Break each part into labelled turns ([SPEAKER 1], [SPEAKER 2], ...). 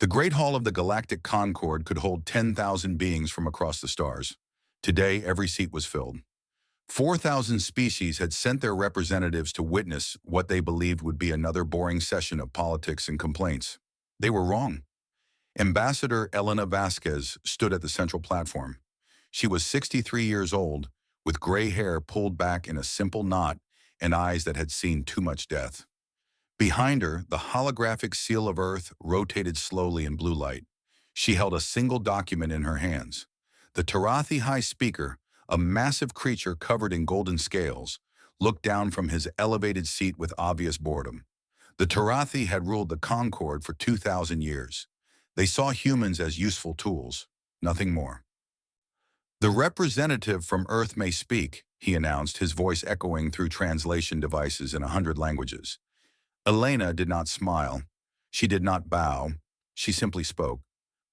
[SPEAKER 1] The Great Hall of the Galactic Concord could hold 10,000 beings from across the stars. Today, every seat was filled. 4,000 species had sent their representatives to witness what they believed would be another boring session of politics and complaints. They were wrong. Ambassador Elena Vasquez stood at the central platform. She was 63 years old, with gray hair pulled back in a simple knot and eyes that had seen too much death. Behind her, the holographic seal of Earth rotated slowly in blue light. She held a single document in her hands. The Tarathi High Speaker, a massive creature covered in golden scales, looked down from his elevated seat with obvious boredom. The Tarathi had ruled the Concord for 2,000 years. They saw humans as useful tools, nothing more. "The representative from Earth may speak," he announced, his voice echoing through translation devices in 100 languages. Elena did not smile. She did not bow. She simply spoke.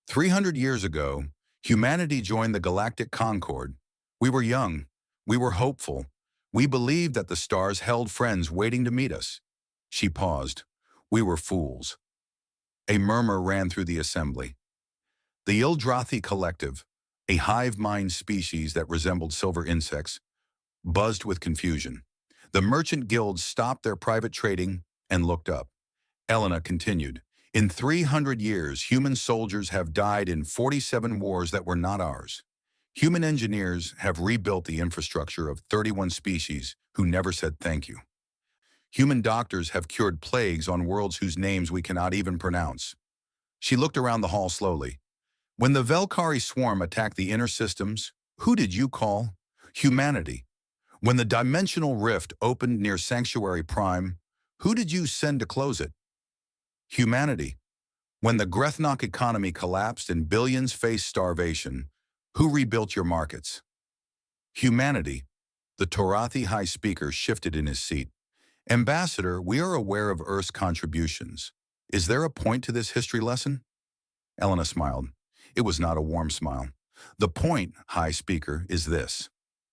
[SPEAKER 1] 300 years ago, humanity joined the Galactic Concord. We were young. We were hopeful. We believed that the stars held friends waiting to meet us. She paused. We were fools. A murmur ran through the assembly. The Ildrathi Collective, a hive mind species that resembled silver insects, buzzed with confusion. The merchant guilds stopped their private trading and looked up. Elena continued, "In 300 years, human soldiers have died in 47 wars that were not ours. Human engineers have rebuilt the infrastructure of 31 species who never said thank you. Human doctors have cured plagues on worlds whose names we cannot even pronounce." She looked around the hall slowly. "When the Velkari swarm attacked the inner systems, who did you call? Humanity. When the dimensional rift opened near Sanctuary Prime, who did you send to close it? Humanity. When the Grethnok economy collapsed and billions faced starvation, who rebuilt your markets? Humanity." The Torathi High Speaker shifted in his seat. "Ambassador, we are aware of Earth's contributions. Is there a point to this history lesson?" Elena smiled. It was not a warm smile. "The point, High Speaker, is this."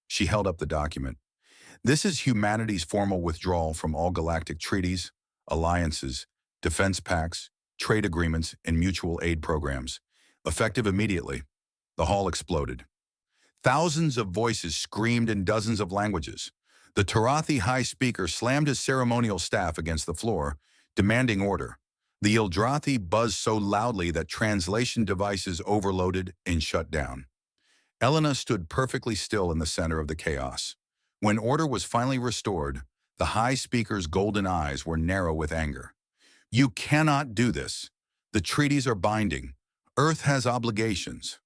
[SPEAKER 1] She held up the document. "This is humanity's formal withdrawal from all galactic treaties, alliances, defense pacts, trade agreements, and mutual aid programs, effective immediately." The hall exploded. Thousands of voices screamed in dozens of languages. The Tarathi High Speaker slammed his ceremonial staff against the floor, demanding order. The Ildrathi buzzed so loudly that translation devices overloaded and shut down. Elena stood perfectly still in the center of the chaos. When order was finally restored, the High Speaker's golden eyes were narrow with anger. "You cannot do this. The treaties are binding. Earth has obligations."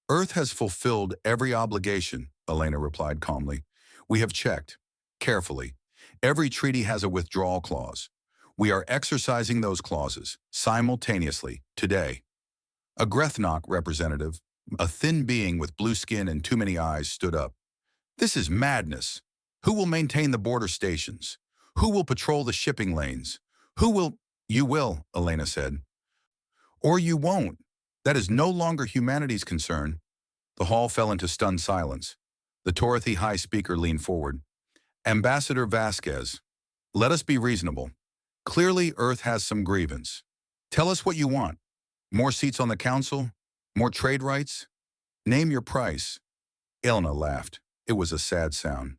[SPEAKER 1] "Earth has fulfilled every obligation," Elena replied calmly. "We have checked. Carefully. Every treaty has a withdrawal clause. We are exercising those clauses, simultaneously, today." A Grethnok representative, a thin being with blue skin and too many eyes, stood up. "This is madness. Who will maintain the border stations? Who will patrol the shipping lanes? Who will—" "You will," Elena said. "Or you won't. That is no longer humanity's concern." The hall fell into stunned silence. The Torathi High Speaker leaned forward. "Ambassador Vasquez, let us be reasonable. Clearly, Earth has some grievance. Tell us what you want. More seats on the council? More trade rights? Name your price." Elena laughed. It was a sad sound.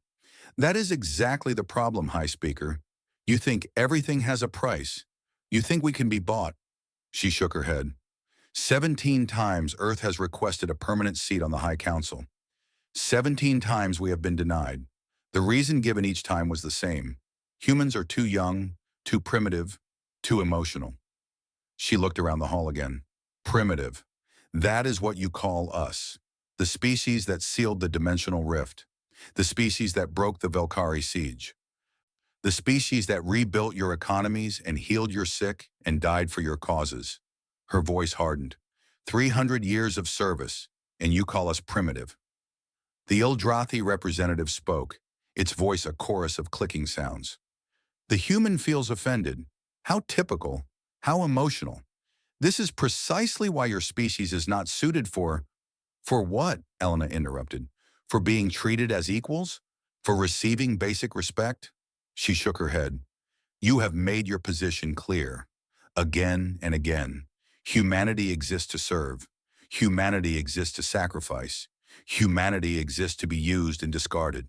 [SPEAKER 1] "That is exactly the problem, High Speaker. You think everything has a price. You think we can be bought." She shook her head. 17 times Earth has requested a permanent seat on the High Council. 17 times we have been denied. The reason given each time was the same. Humans are too young, too primitive, too emotional. She looked around the hall again. "Primitive. That is what you call us. The species that sealed the dimensional rift. The species that broke the Velkari siege. The species that rebuilt your economies and healed your sick and died for your causes." Her voice hardened. 300 years of service, and you call us primitive." The Ildrathi representative spoke, its voice a chorus of clicking sounds. "The human feels offended. How typical. How emotional. This is precisely why your species is not suited for—" "For what?" Elena interrupted. "For being treated as equals? For receiving basic respect?" She shook her head. "You have made your position clear. Again and again. Humanity exists to serve. Humanity exists to sacrifice. Humanity exists to be used and discarded.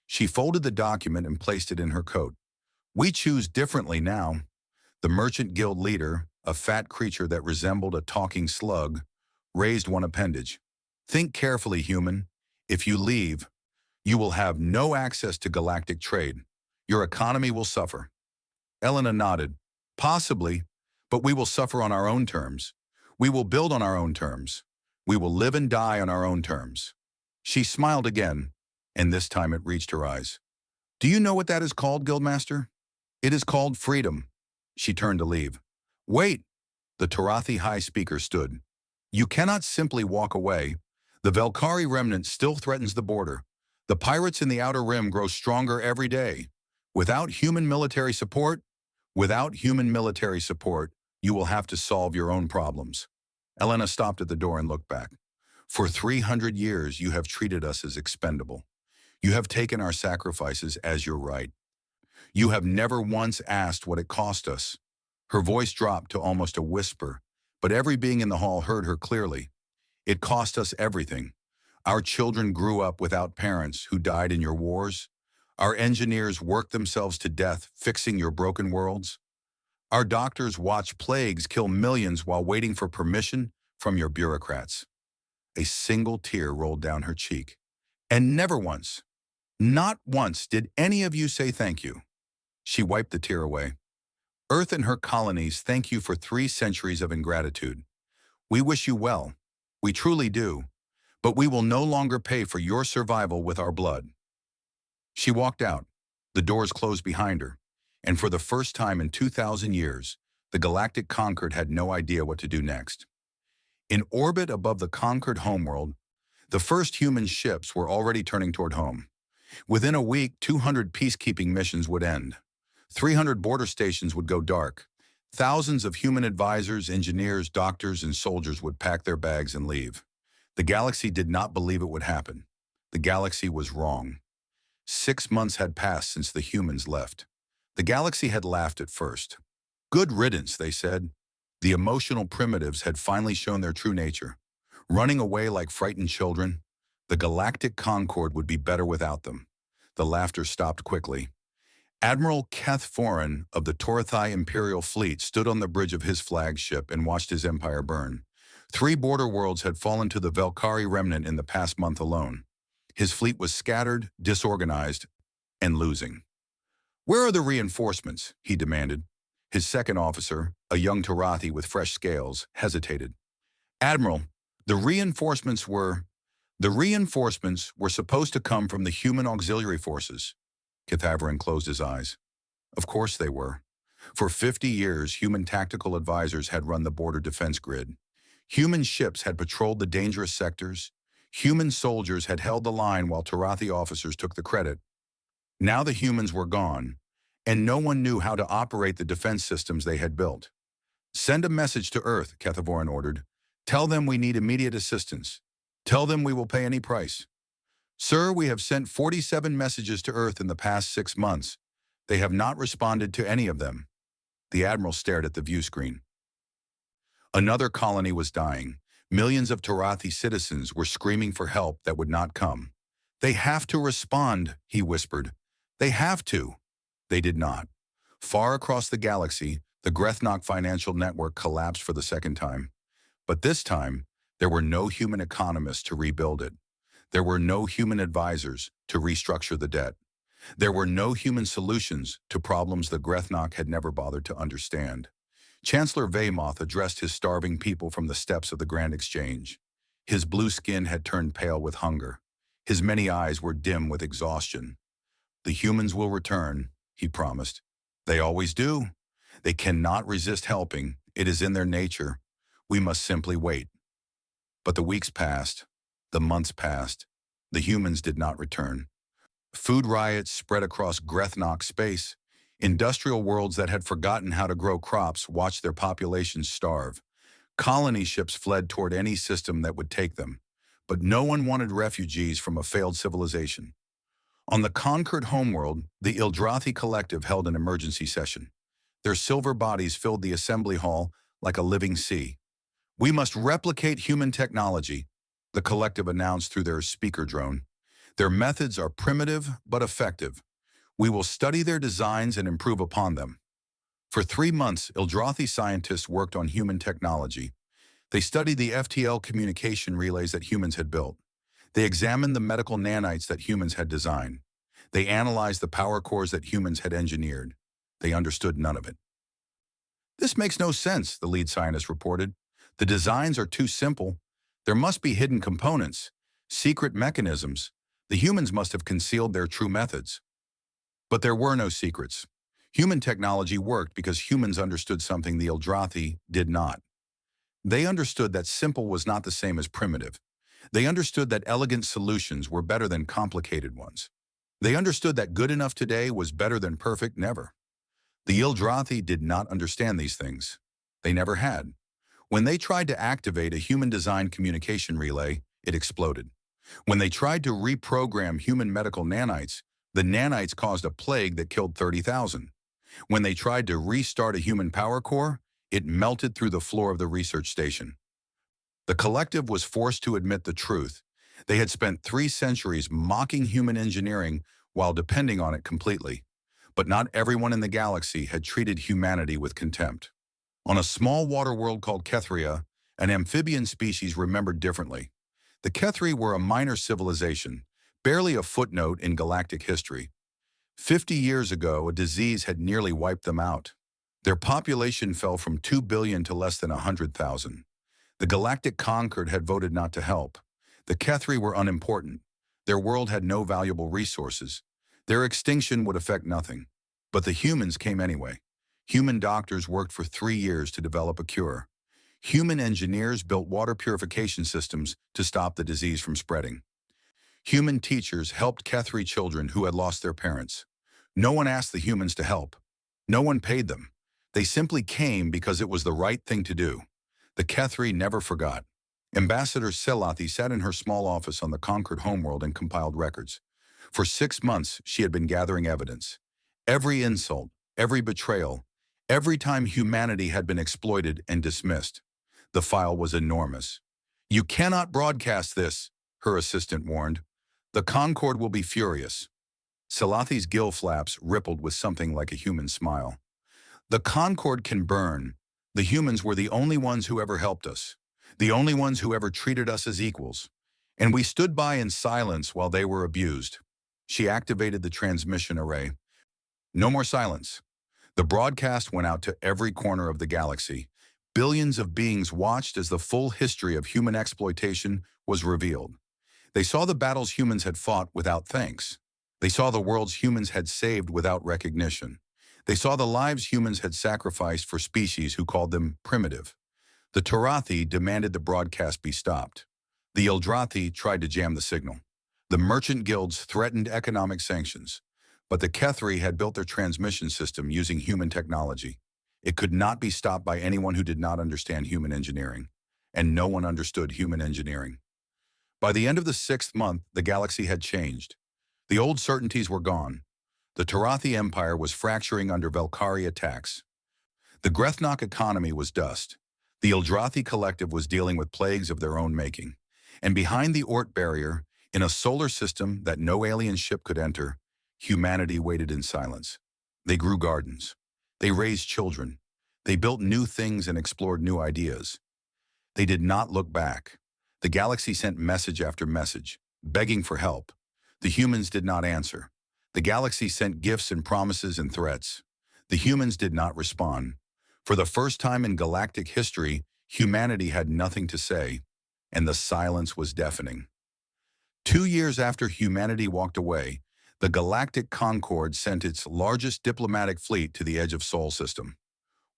[SPEAKER 1] She folded the document and placed it in her coat. We choose differently now. The Merchant Guild leader, a fat creature that resembled a talking slug, raised one appendage. Think carefully, human. If you leave, you will have no access to galactic trade. Your economy will suffer. Elena nodded. Possibly, but we will suffer on our own terms. We will build on our own terms. We will live and die on our own terms. She smiled again, and this time it reached her eyes. Do you know what that is called, Guildmaster? It is called freedom. She turned to leave. Wait! The Tarathi High Speaker stood. You cannot simply walk away. The Velkari remnant still threatens the border. The pirates in the Outer Rim grow stronger every day. Without human military support, you will have to solve your own problems. Elena stopped at the door and looked back. For 300 years, you have treated us as expendable. You have taken our sacrifices as your right. You have never once asked what it cost us. Her voice dropped to almost a whisper, but every being in the hall heard her clearly. It cost us everything. Our children grew up without parents who died in your wars. Our engineers worked themselves to death fixing your broken worlds. Our doctors watched plagues kill millions while waiting for permission from your bureaucrats. A single tear rolled down her cheek. And never once, not once, did any of you say thank you. She wiped the tear away. Earth and her colonies thank you for 3 centuries of ingratitude. We wish you well. We truly do. But we will no longer pay for your survival with our blood. She walked out. The doors closed behind her. And for the first time in 2,000 years, the Galactic Concord had no idea what to do next. In orbit above the conquered homeworld, the first human ships were already turning toward home. Within a week, 200 peacekeeping missions would end. 300 border stations would go dark. Thousands of human advisors, engineers, doctors, and soldiers would pack their bags and leave. The galaxy did not believe it would happen. The galaxy was wrong. 6 months had passed since the humans left. The galaxy had laughed at first. Good riddance, they said. The emotional primitives had finally shown their true nature. Running away like frightened children, the Galactic Concord would be better without them. The laughter stopped quickly. Admiral Keth Foran of the Torathai Imperial Fleet stood on the bridge of his flagship and watched his empire burn. 3 border worlds had fallen to the Velkari remnant in the past month alone. His fleet was scattered, disorganized, and losing. Where are the reinforcements? He demanded. His second officer, a young Tarathi with fresh scales, hesitated. Admiral, the reinforcements were supposed to come from the human auxiliary forces. Kithaverin closed his eyes. Of course they were. For 50 years, human tactical advisors had run the border defense grid. Human ships had patrolled the dangerous sectors. Human soldiers had held the line while Tarathi officers took the credit. Now the humans were gone, and no one knew how to operate the defense systems they had built. Send a message to Earth, Kethavorn ordered. Tell them we need immediate assistance. Tell them we will pay any price. Sir, we have sent 47 messages to Earth in the past 6 months. They have not responded to any of them. The Admiral stared at the view screen. Another colony was dying. Millions of Tarathi citizens were screaming for help that would not come. They have to respond, he whispered. They have to. They did not. Far across the galaxy, the Grethnok financial network collapsed for the second time. But this time, there were no human economists to rebuild it. There were no human advisors to restructure the debt. There were no human solutions to problems the Grethnok had never bothered to understand. Chancellor Veymoth addressed his starving people from the steps of the Grand Exchange. His blue skin had turned pale with hunger. His many eyes were dim with exhaustion. The humans will return, he promised. They always do. They cannot resist helping. It is in their nature. We must simply wait. But the weeks passed. The months passed. The humans did not return. Food riots spread across Grethnok space. Industrial worlds that had forgotten how to grow crops watched their populations starve. Colony ships fled toward any system that would take them. But no one wanted refugees from a failed civilization. On the conquered homeworld, the Ildrathi Collective held an emergency session. Their silver bodies filled the assembly hall like a living sea. We must replicate human technology, the collective announced through their speaker drone. Their methods are primitive but effective. We will study their designs and improve upon them. For 3 months, Eldrathi scientists worked on human technology. They studied the FTL communication relays that humans had built. They examined the medical nanites that humans had designed. They analyzed the power cores that humans had engineered. They understood none of it. This makes no sense, the lead scientist reported. The designs are too simple. There must be hidden components, secret mechanisms. The humans must have concealed their true methods. But there were no secrets. Human technology worked because humans understood something the Eldrathi did not. They understood that simple was not the same as primitive. They understood that elegant solutions were better than complicated ones. They understood that good enough today was better than perfect never. The Eldrathi did not understand these things. They never had. When they tried to activate a human-designed communication relay, it exploded. When they tried to reprogram human medical nanites, the nanites caused a plague that killed 30,000. When they tried to restart a human power core, it melted through the floor of the research station. The collective was forced to admit the truth. They had spent 3 centuries mocking human engineering while depending on it completely. But not everyone in the galaxy had treated humanity with contempt. On a small water world called Kethria, an amphibian species remembered differently. The Kethri were a minor civilization, barely a footnote in galactic history. 50 years ago, a disease had nearly wiped them out. Their population fell from 2 billion to less than 100,000. The Galactic Concord had voted not to help. The Kethri were unimportant. Their world had no valuable resources. Their extinction would affect nothing. But the humans came anyway. Human doctors worked for 3 years to develop a cure. Human engineers built water purification systems to stop the disease from spreading. Human teachers helped Kethri children who had lost their parents. No one asked the humans to help. No one paid them. They simply came because it was the right thing to do. The Kethri never forgot. Ambassador Selathi sat in her small office on the conquered homeworld and compiled records. For 6 months, she had been gathering evidence. Every insult, every betrayal, every time humanity had been exploited and dismissed. The file was enormous. "You cannot broadcast this," her assistant warned. "The Concord will be furious." Salathi's gill flaps rippled with something like a human smile. "The Concord can burn. The humans were the only ones who ever helped us, the only ones who ever treated us as equals. And we stood by in silence while they were abused." She activated the transmission array. No more silence. The broadcast went out to every corner of the galaxy. Billions of beings watched as the full history of human exploitation was revealed. They saw the battles humans had fought without thanks. They saw the worlds humans had saved without recognition. They saw the lives humans had sacrificed for species who called them primitive. The Tarathi demanded the broadcast be stopped. The Eldrathi tried to jam the signal. The merchant guilds threatened economic sanctions. But the Kethri had built their transmission system using human technology. It could not be stopped by anyone who did not understand human engineering. And no one understood human engineering. By the end of the 6th month, the galaxy had changed. The old certainties were gone. The Tarathi Empire was fracturing under Velkari attacks. The Grethnok economy was dust. The Eldrathi collective was dealing with plagues of their own making. And behind the Oort barrier, in a solar system that no alien ship could enter, humanity waited in silence. They grew gardens. They raised children. They built new things and explored new ideas. They did not look back. The galaxy sent message after message, begging for help. The humans did not answer. The galaxy sent gifts and promises and threats. The humans did not respond. For the first time in galactic history, humanity had nothing to say, and the silence was deafening. 2 years after humanity walked away, the Galactic Concord sent its largest diplomatic fleet to the edge of Sol system.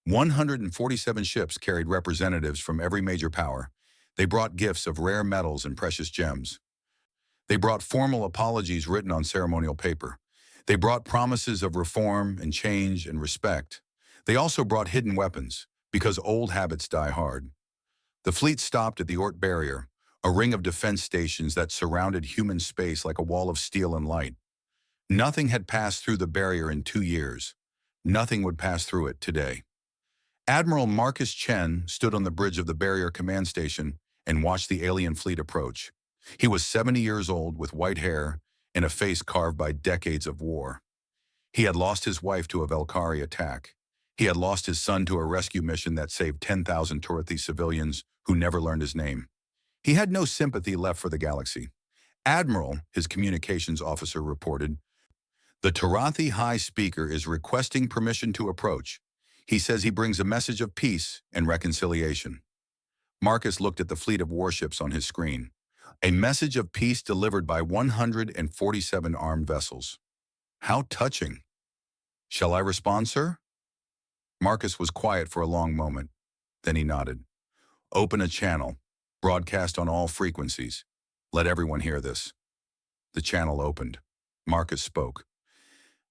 [SPEAKER 1] 147 ships carried representatives from every major power. They brought gifts of rare metals and precious gems. They brought formal apologies written on ceremonial paper. They brought promises of reform and change and respect. They also brought hidden weapons, because old habits die hard. The fleet stopped at the Oort barrier, a ring of defense stations that surrounded human space like a wall of steel and light. Nothing had passed through the barrier in 2 years. Nothing would pass through it today. Admiral Marcus Chen stood on the bridge of the barrier command station and watched the alien fleet approach. He was 70 years old with white hair and a face carved by decades of war. He had lost his wife to a Valkyrie attack. He had lost his son to a rescue mission that saved 10,000 Torathi civilians who never learned his name. He had no sympathy left for the galaxy. Admiral, his communications officer reported, the Torathi High Speaker is requesting permission to approach. He says he brings a message of peace and reconciliation. Marcus looked at the fleet of warships on his screen. A message of peace delivered by 147 armed vessels. How touching. Shall I respond, sir? Marcus was quiet for a long moment. Then he nodded. Open a channel. Broadcast on all frequencies. Let everyone hear this. The channel opened. Marcus spoke.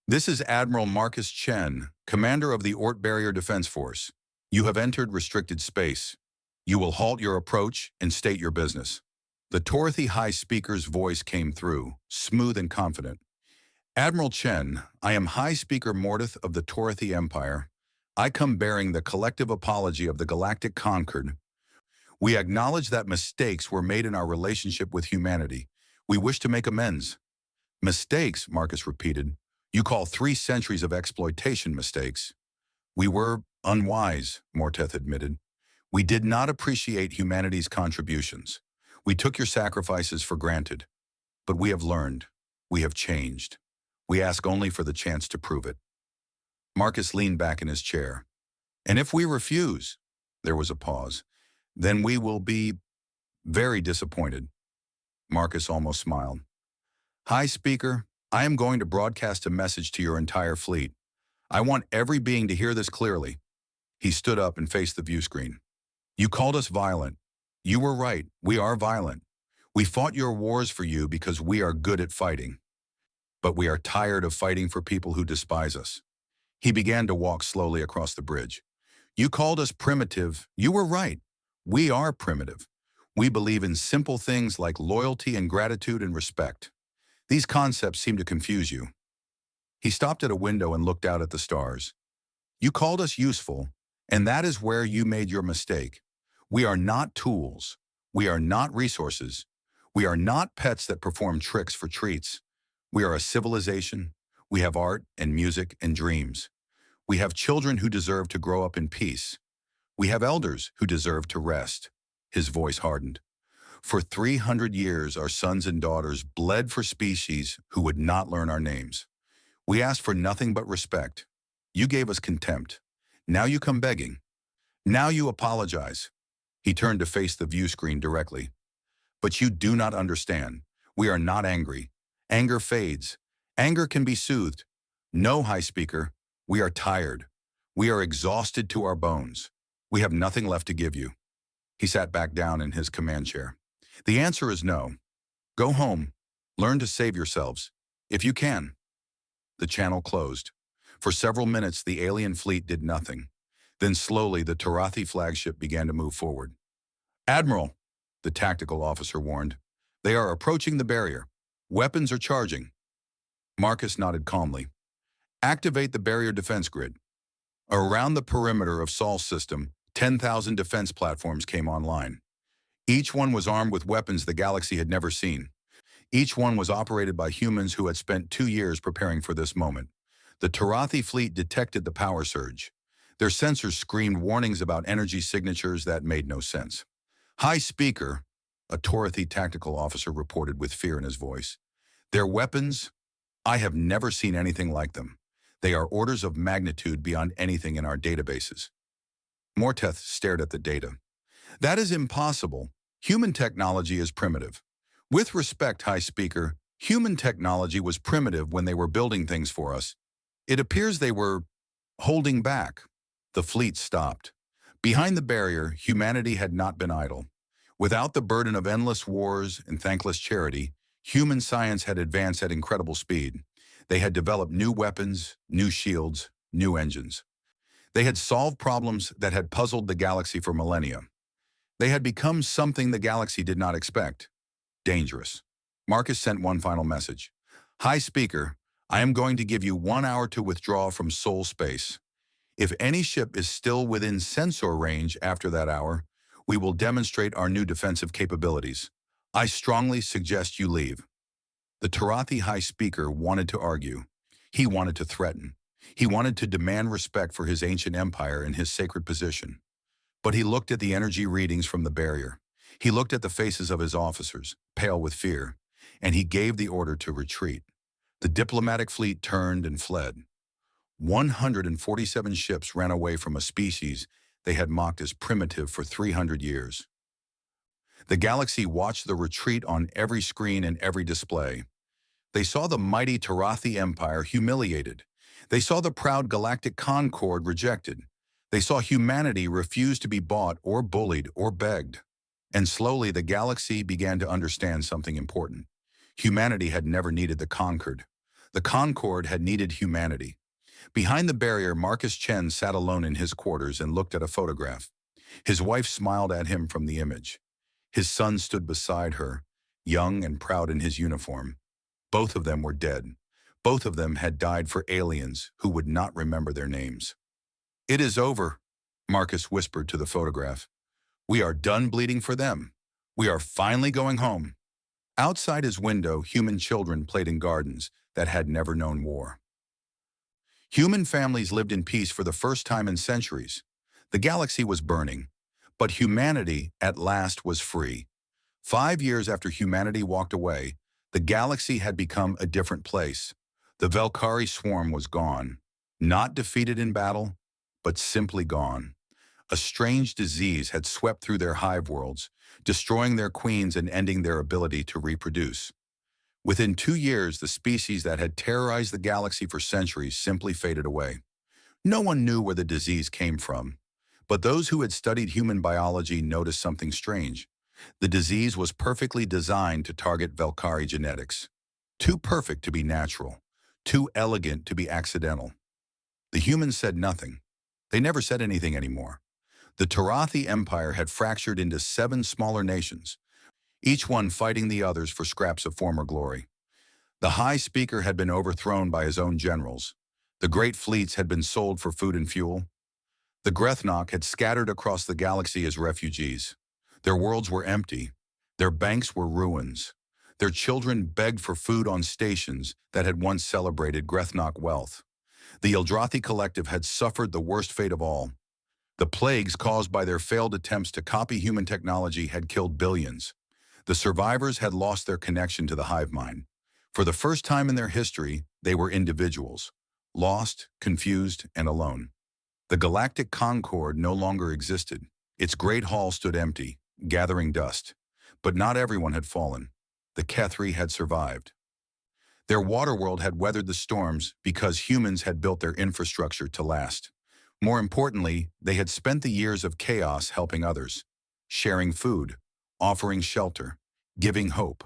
[SPEAKER 1] This is Admiral Marcus Chen, commander of the Ort Barrier Defense Force. You have entered restricted space. You will halt your approach and state your business. The Torathi High Speaker's voice came through, smooth and confident. Admiral Chen, I am High Speaker Mordeth of the Torathi Empire. I come bearing the collective apology of the Galactic Concord. We acknowledge that mistakes were made in our relationship with humanity. We wish to make amends. Mistakes, Marcus repeated. You call 3 centuries of exploitation mistakes. We were unwise, Morteth admitted. We did not appreciate humanity's contributions. We took your sacrifices for granted. But we have learned. We have changed. We ask only for the chance to prove it. Marcus leaned back in his chair. And if we refuse, there was a pause, then we will be very disappointed. Marcus almost smiled. High Speaker, I am going to broadcast a message to your entire fleet. I want every being to hear this clearly. He stood up and faced the view screen. You called us violent. You were right. We are violent. We fought your wars for you because we are good at fighting. But we are tired of fighting for people who despise us. He began to walk slowly across the bridge. You called us primitive. You were right. We are primitive. We believe in simple things like loyalty and gratitude and respect. These concepts seem to confuse you. He stopped at a window and looked out at the stars. You called us useful, and that is where you made your mistake. We are not tools. We are not resources. We are not pets that perform tricks for treats. We are a civilization. We have art and music and dreams. We have children who deserve to grow up in peace. We have elders who deserve to rest. His voice hardened. For 300 years, our sons and daughters bled for species who would not learn our names. We asked for nothing but respect. You gave us contempt. Now you come begging. Now you apologize. He turned to face the view screen directly. But you do not understand. We are not angry. Anger fades. Anger can be soothed. No, High Speaker, we are tired. We are exhausted to our bones. We have nothing left to give you. He sat back down in his command chair. The answer is no. Go home. Learn to save yourselves, if you can. The channel closed. For several minutes, the alien fleet did nothing. Then slowly, the Torathi flagship began to move forward. Admiral, the tactical officer warned, they are approaching the barrier. Weapons are charging. Marcus nodded calmly. Activate the barrier defense grid. Around the perimeter of Sol's system, 10,000 defense platforms came online. Each one was armed with weapons the galaxy had never seen. Each one was operated by humans who had spent 2 years preparing for this moment. The Torathi fleet detected the power surge. Their sensors screamed warnings about energy signatures that made no sense. High Speaker, a Torathi tactical officer reported with fear in his voice. Their weapons, I have never seen anything like them. They are orders of magnitude beyond anything in our databases. Morteth stared at the data. That is impossible. Human technology is primitive. With respect, High Speaker, human technology was primitive when they were building things for us. It appears they were holding back. The fleet stopped. Behind the barrier, humanity had not been idle. Without the burden of endless wars and thankless charity, human science had advanced at incredible speed. They had developed new weapons, new shields, new engines. They had solved problems that had puzzled the galaxy for millennia. They had become something the galaxy did not expect. Dangerous. Marcus sent one final message. High Speaker, I am going to give you 1 hour to withdraw from Sol space. If any ship is still within sensor range after that hour, we will demonstrate our new defensive capabilities. I strongly suggest you leave." The Tarathi High Speaker wanted to argue. He wanted to threaten. He wanted to demand respect for his ancient empire and his sacred position. But he looked at the energy readings from the barrier. He looked at the faces of his officers, pale with fear, and he gave the order to retreat. The diplomatic fleet turned and fled. 147 ships ran away from a species they had mocked as primitive for 300 years. The galaxy watched the retreat on every screen and every display. They saw the mighty Tarathi Empire humiliated. They saw the proud Galactic Concord rejected. They saw humanity refuse to be bought or bullied or begged. And slowly the galaxy began to understand something important. Humanity had never needed the conquered. The Concord had needed humanity. Behind the barrier, Marcus Chen sat alone in his quarters and looked at a photograph. His wife smiled at him from the image. His son stood beside her, young and proud in his uniform. Both of them were dead. Both of them had died for aliens who would not remember their names. "It is over," Marcus whispered to the photograph. "We are done bleeding for them. We are finally going home." Outside his window, human children played in gardens that had never known war. Human families lived in peace for the first time in centuries. The galaxy was burning, but humanity at last was free. 5 years after humanity walked away, the galaxy had become a different place. The Velkari swarm was gone, not defeated in battle, but simply gone. A strange disease had swept through their hive worlds, destroying their queens and ending their ability to reproduce. Within 2 years, the species that had terrorized the galaxy for centuries simply faded away. No one knew where the disease came from, but those who had studied human biology noticed something strange. The disease was perfectly designed to target Velkari genetics. Too perfect to be natural, too elegant to be accidental. The humans said nothing. They never said anything anymore. The Tarathi Empire had fractured into 7 smaller nations, each one fighting the others for scraps of former glory. The High Speaker had been overthrown by his own generals. The great fleets had been sold for food and fuel. The Grethnok had scattered across the galaxy as refugees. Their worlds were empty. Their banks were ruins. Their children begged for food on stations that had once celebrated Grethnok wealth. The Eldrathi Collective had suffered the worst fate of all. The plagues caused by their failed attempts to copy human technology had killed billions. The survivors had lost their connection to the hive mind. For the first time in their history, they were individuals, lost, confused, and alone. The Galactic Concord no longer existed. Its great hall stood empty, gathering dust. But not everyone had fallen. The Kethri had survived. Their water world had weathered the storms because humans had built their infrastructure to last. More importantly, they had spent the years of chaos helping others, sharing food, offering shelter, giving hope.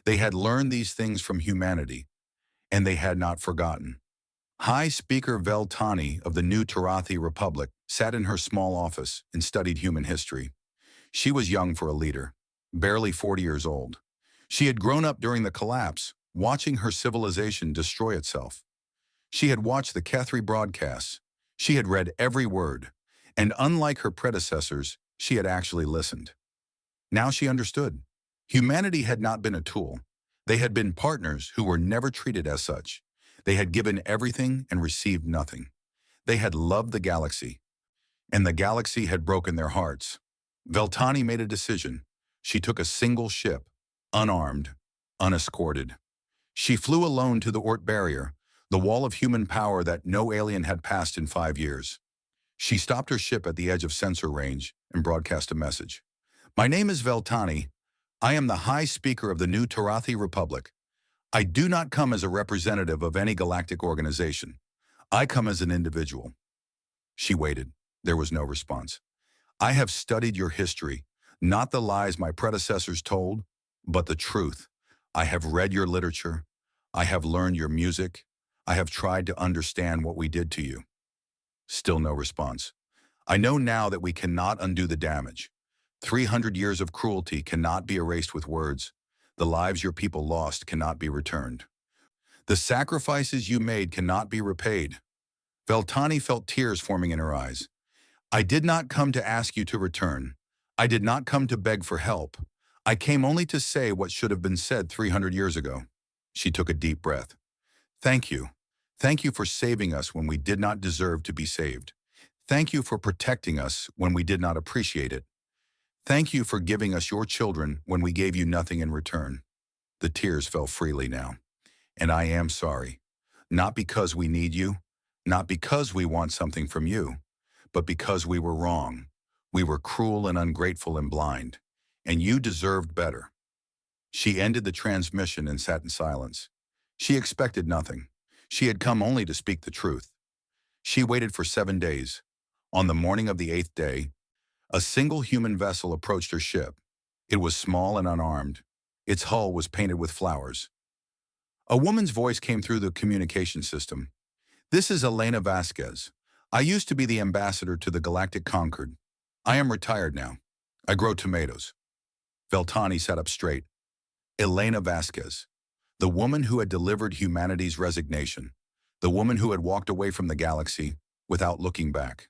[SPEAKER 1] They had learned these things from humanity, and they had not forgotten. High Speaker Veltani of the new Tarathi Republic sat in her small office and studied human history. She was young for a leader, barely 40 years old. She had grown up during the collapse, watching her civilization destroy itself. She had watched the Kethri broadcasts. She had read every word, and unlike her predecessors, she had actually listened. Now she understood. Humanity had not been a tool. They had been partners who were never treated as such. They had given everything and received nothing. They had loved the galaxy, and the galaxy had broken their hearts. Veltani made a decision. She took a single ship, unarmed, unescorted. She flew alone to the Ort Barrier, the wall of human power that no alien had passed in 5 years. She stopped her ship at the edge of sensor range and broadcast a message. "My name is Veltani. I am the High Speaker of the new Tarathi Republic. I do not come as a representative of any galactic organization. I come as an individual." She waited. There was no response. "I have studied your history, not the lies my predecessors told, but the truth. I have read your literature. I have learned your music. I have tried to understand what we did to you." Still no response. "I know now that we cannot undo the damage. 300 years of cruelty cannot be erased with words. The lives your people lost cannot be returned. The sacrifices you made cannot be repaid. Veltani felt tears forming in her eyes. I did not come to ask you to return. I did not come to beg for help. I came only to say what should have been said 300 years ago. She took a deep breath. Thank you. Thank you for saving us when we did not deserve to be saved. Thank you for protecting us when we did not appreciate it. Thank you for giving us your children when we gave you nothing in return. The tears fell freely now. And I am sorry. Not because we need you, not because we want something from you, but because we were wrong. We were cruel and ungrateful and blind, and you deserved better. She ended the transmission and sat in silence. She expected nothing. She had come only to speak the truth. She waited for 7 days. On the morning of the 8th day, a single human vessel approached her ship. It was small and unarmed. Its hull was painted with flowers. A woman's voice came through the communication system. This is Elena Vasquez. I used to be the ambassador to the Galactic Concord. I am retired now. I grow tomatoes. Veltani sat up straight. Elena Vasquez, the woman who had delivered humanity's resignation, the woman who had walked away from the galaxy without looking back.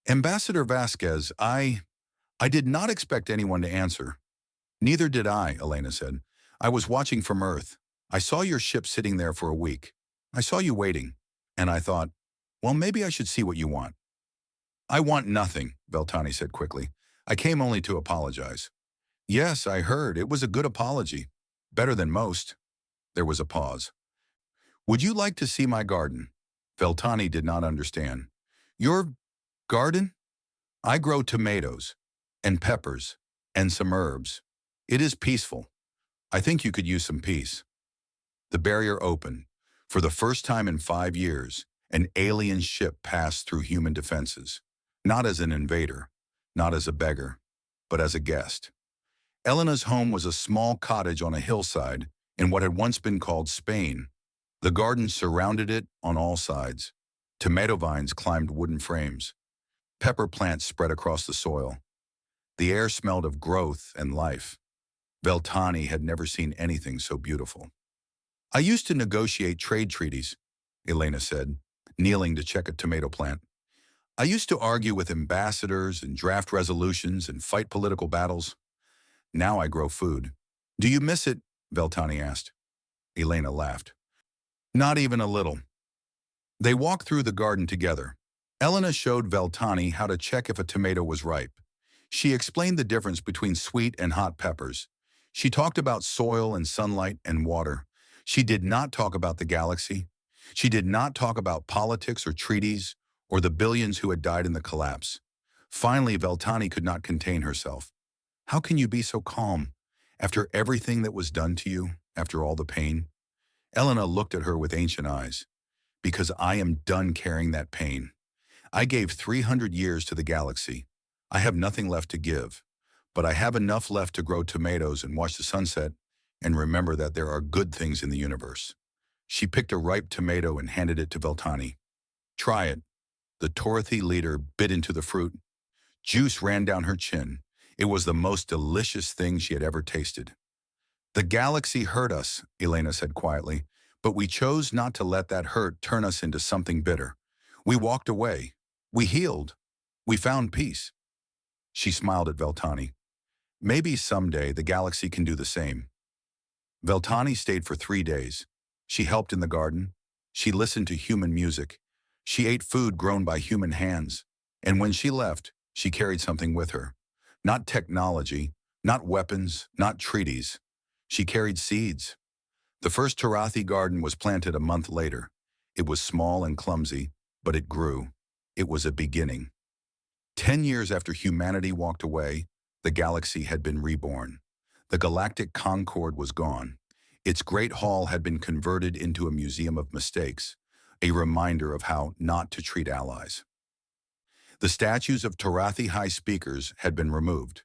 [SPEAKER 1] Ambassador Vasquez, I did not expect anyone to answer. Neither did I, Elena said. I was watching from Earth. I saw your ship sitting there for a week. I saw you waiting, and I thought, well, maybe I should see what you want. I want nothing, Veltani said quickly. I came only to apologize. Yes, I heard. It was a good apology. Better than most. There was a pause. Would you like to see my garden? Veltani did not understand. Your garden? I grow tomatoes and peppers and some herbs. It is peaceful. I think you could use some peace. The barrier opened. For the first time in 5 years, an alien ship passed through human defenses. Not as an invader, not as a beggar, but as a guest. Elena's home was a small cottage on a hillside in what had once been called Spain. The garden surrounded it on all sides. Tomato vines climbed wooden frames. Pepper plants spread across the soil. The air smelled of growth and life. Veltani had never seen anything so beautiful. I used to negotiate trade treaties, Elena said, kneeling to check a tomato plant. I used to argue with ambassadors and draft resolutions and fight political battles. Now I grow food. Do you miss it? Veltani asked. Elena laughed. Not even a little. They walked through the garden together. Elena showed Veltani how to check if a tomato was ripe. She explained the difference between sweet and hot peppers. She talked about soil and sunlight and water. She did not talk about the galaxy. She did not talk about politics or treaties or the billions who had died in the collapse. Finally, Veltani could not contain herself. How can you be so calm after everything that was done to you, after all the pain? Elena looked at her with ancient eyes. Because I am done carrying that pain. I gave 300 years to the galaxy. I have nothing left to give, but I have enough left to grow tomatoes and watch the sunset and remember that there are good things in the universe. She picked a ripe tomato and handed it to Veltani. Try it. The Torathi leader bit into the fruit. Juice ran down her chin. It was the most delicious thing she had ever tasted. The galaxy hurt us, Elena said quietly, but we chose not to let that hurt turn us into something bitter. We walked away. We healed. We found peace. She smiled at Veltani. Maybe someday the galaxy can do the same. Veltani stayed for 3 days. She helped in the garden. She listened to human music. She ate food grown by human hands. And when she left, she carried something with her. Not technology, not weapons, not treaties. She carried seeds. The first Torathi garden was planted a month later. It was small and clumsy, but it grew. It was a beginning. 10 years after humanity walked away, the galaxy had been reborn. The Galactic Concord was gone. Its great hall had been converted into a museum of mistakes, a reminder of how not to treat allies. The statues of Torathi high speakers had been removed.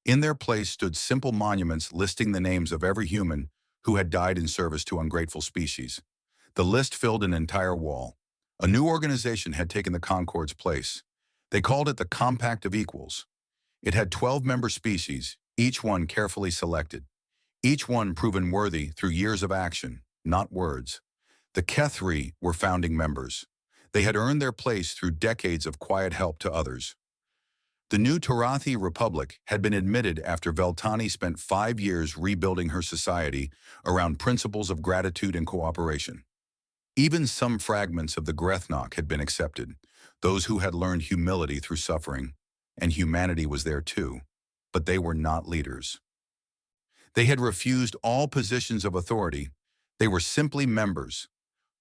[SPEAKER 1] In their place stood simple monuments listing the names of every human who had died in service to ungrateful species. The list filled an entire wall. A new organization had taken the Concord's place. They called it the Compact of Equals. It had 12 member species, each one carefully selected. Each one proven worthy through years of action, not words. The Kethri were founding members. They had earned their place through decades of quiet help to others. The new Tarathi Republic had been admitted after Veltani spent 5 years rebuilding her society around principles of gratitude and cooperation. Even some fragments of the Grethnok had been accepted, those who had learned humility through suffering, and humanity was there too, but they were not leaders. They had refused all positions of authority. They were simply members,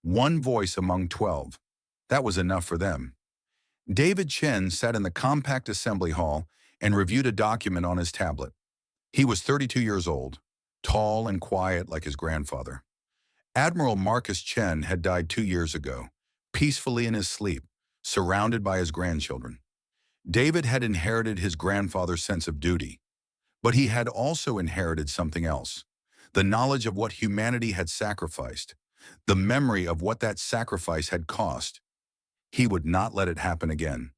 [SPEAKER 1] one voice among 12. That was enough for them. David Chen sat in the compact assembly hall and reviewed a document on his tablet. He was 32 years old, tall and quiet like his grandfather. Admiral Marcus Chen had died 2 years ago, peacefully in his sleep, surrounded by his grandchildren. David had inherited his grandfather's sense of duty, but he had also inherited something else, the knowledge of what humanity had sacrificed, the memory of what that sacrifice had cost. He would not let it happen again.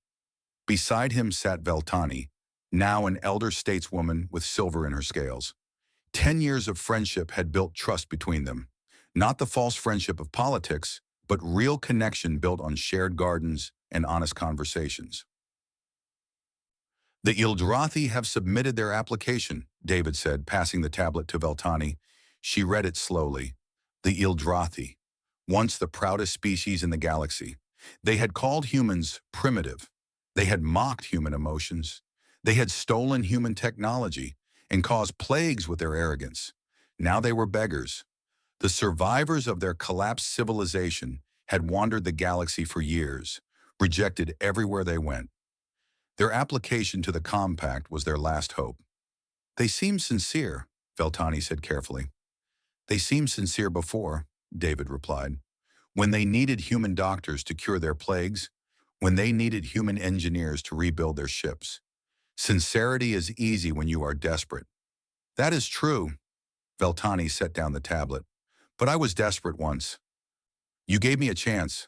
[SPEAKER 1] Beside him sat Veltani, now an elder stateswoman with silver in her scales. 10 years of friendship had built trust between them, not the false friendship of politics, but real connection built on shared gardens and honest conversations. The Ildrathi have submitted their application, David said, passing the tablet to Veltani. She read it slowly. The Ildrathi, once the proudest species in the galaxy. They had called humans primitive. They had mocked human emotions. They had stolen human technology and caused plagues with their arrogance. Now they were beggars. The survivors of their collapsed civilization had wandered the galaxy for years, rejected everywhere they went. Their application to the compact was their last hope. They seemed sincere, Veltani said carefully. They seemed sincere before, David replied. When they needed human doctors to cure their plagues, when they needed human engineers to rebuild their ships. Sincerity is easy when you are desperate. That is true. Veltani set down the tablet. But I was desperate once. You gave me a chance.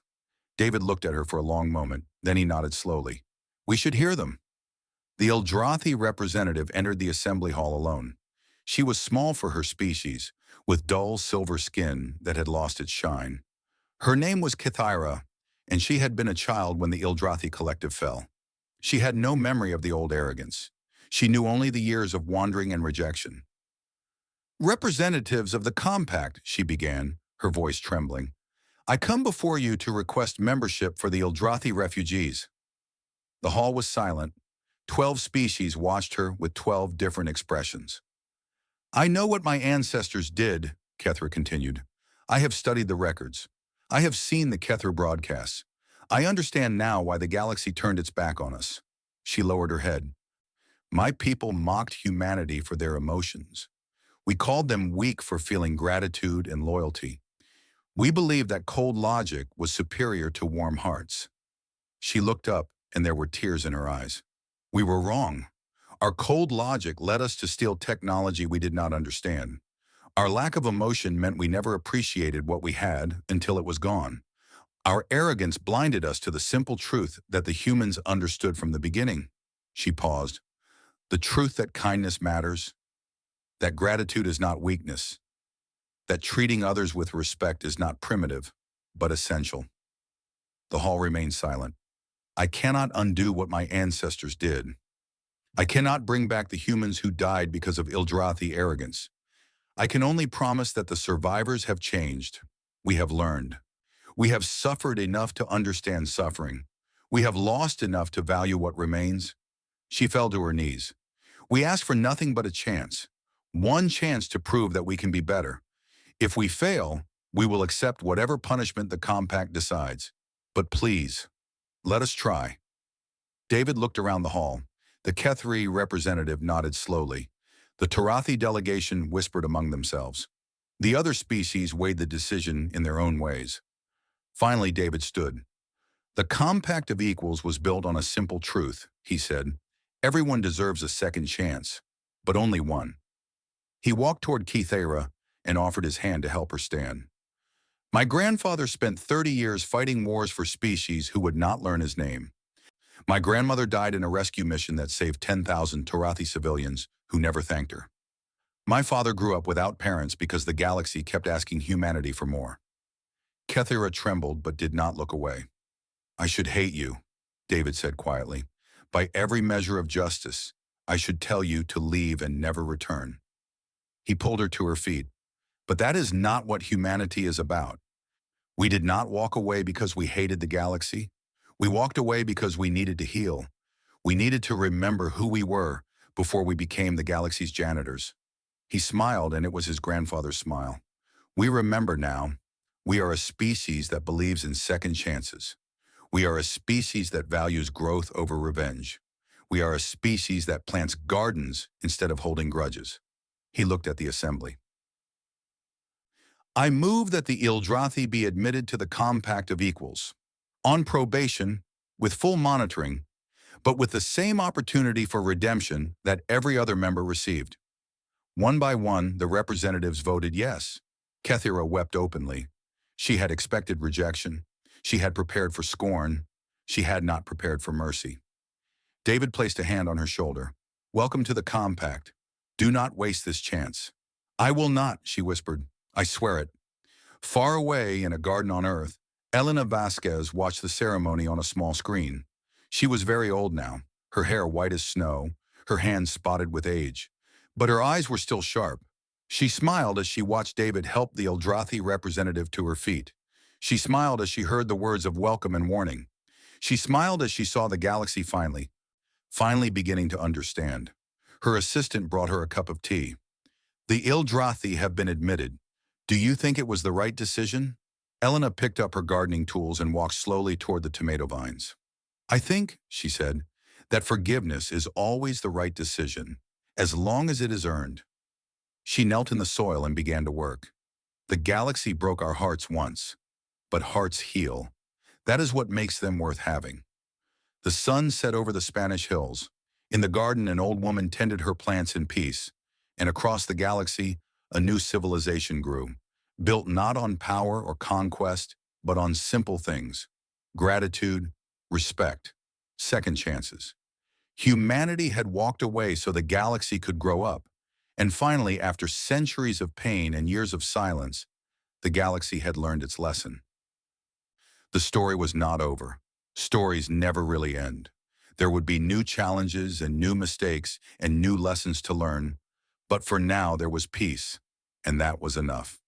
[SPEAKER 1] David looked at her for a long moment, then he nodded slowly. We should hear them. The Eldrathi representative entered the assembly hall alone. She was small for her species, with dull silver skin that had lost its shine. Her name was Kithaira, and she had been a child when the Eldrathi collective fell. She had no memory of the old arrogance. She knew only the years of wandering and rejection. Representatives of the compact, she began, her voice trembling. I come before you to request membership for the Eldrathi refugees. The hall was silent. 12 species watched her with 12 different expressions. I know what my ancestors did, Kethra continued. I have studied the records. I have seen the Kethra broadcasts. I understand now why the galaxy turned its back on us. She lowered her head. My people mocked humanity for their emotions. We called them weak for feeling gratitude and loyalty. We believed that cold logic was superior to warm hearts. She looked up, and there were tears in her eyes. We were wrong. Our cold logic led us to steal technology we did not understand. Our lack of emotion meant we never appreciated what we had until it was gone. Our arrogance blinded us to the simple truth that the humans understood from the beginning. She paused. The truth that kindness matters, that gratitude is not weakness, that treating others with respect is not primitive, but essential. The hall remained silent. I cannot undo what my ancestors did. I cannot bring back the humans who died because of Eldrathi arrogance. I can only promise that the survivors have changed. We have learned. We have suffered enough to understand suffering. We have lost enough to value what remains. She fell to her knees. We ask for nothing but a chance. One chance to prove that we can be better. If we fail, we will accept whatever punishment the compact decides. But please, let us try. David looked around the hall. The Kethri representative nodded slowly. The Tarathi delegation whispered among themselves. The other species weighed the decision in their own ways. Finally, David stood. The compact of equals was built on a simple truth, he said. Everyone deserves a second chance, but only one. He walked toward Kithaira and offered his hand to help her stand. My grandfather spent 30 years fighting wars for species who would not learn his name. My grandmother died in a rescue mission that saved 10,000 Tarathi civilians who never thanked her. My father grew up without parents because the galaxy kept asking humanity for more. Kethira trembled but did not look away. I should hate you, David said quietly. By every measure of justice, I should tell you to leave and never return. He pulled her to her feet. But that is not what humanity is about. We did not walk away because we hated the galaxy. We walked away because we needed to heal. We needed to remember who we were before we became the galaxy's janitors. He smiled, and it was his grandfather's smile. We remember now. We are a species that believes in second chances. We are a species that values growth over revenge. We are a species that plants gardens instead of holding grudges. He looked at the assembly. I move that the Ildrathi be admitted to the Compact of Equals, on probation, with full monitoring, but with the same opportunity for redemption that every other member received. One by one, the representatives voted yes. Kethira wept openly. She had expected rejection. She had prepared for scorn. She had not prepared for mercy. David placed a hand on her shoulder. Welcome to the Compact. Do not waste this chance. I will not, she whispered. I swear it. Far away in a garden on Earth, Elena Vasquez watched the ceremony on a small screen. She was very old now, her hair white as snow, her hands spotted with age. But her eyes were still sharp. She smiled as she watched David help the Eldrathi representative to her feet. She smiled as she heard the words of welcome and warning. She smiled as she saw the galaxy finally beginning to understand. Her assistant brought her a cup of tea. The Ildrathi have been admitted. Do you think it was the right decision? Elena picked up her gardening tools and walked slowly toward the tomato vines. I think, she said, that forgiveness is always the right decision, as long as it is earned. She knelt in the soil and began to work. The galaxy broke our hearts once, but hearts heal. That is what makes them worth having. The sun set over the Spanish hills. In the garden, an old woman tended her plants in peace, and across the galaxy, a new civilization grew, built not on power or conquest, but on simple things: gratitude, respect, second chances. Humanity had walked away so the galaxy could grow up, and finally, after centuries of pain and years of silence, the galaxy had learned its lesson. The story was not over. Stories never really end. There would be new challenges and new mistakes and new lessons to learn, but for now there was peace, and that was enough.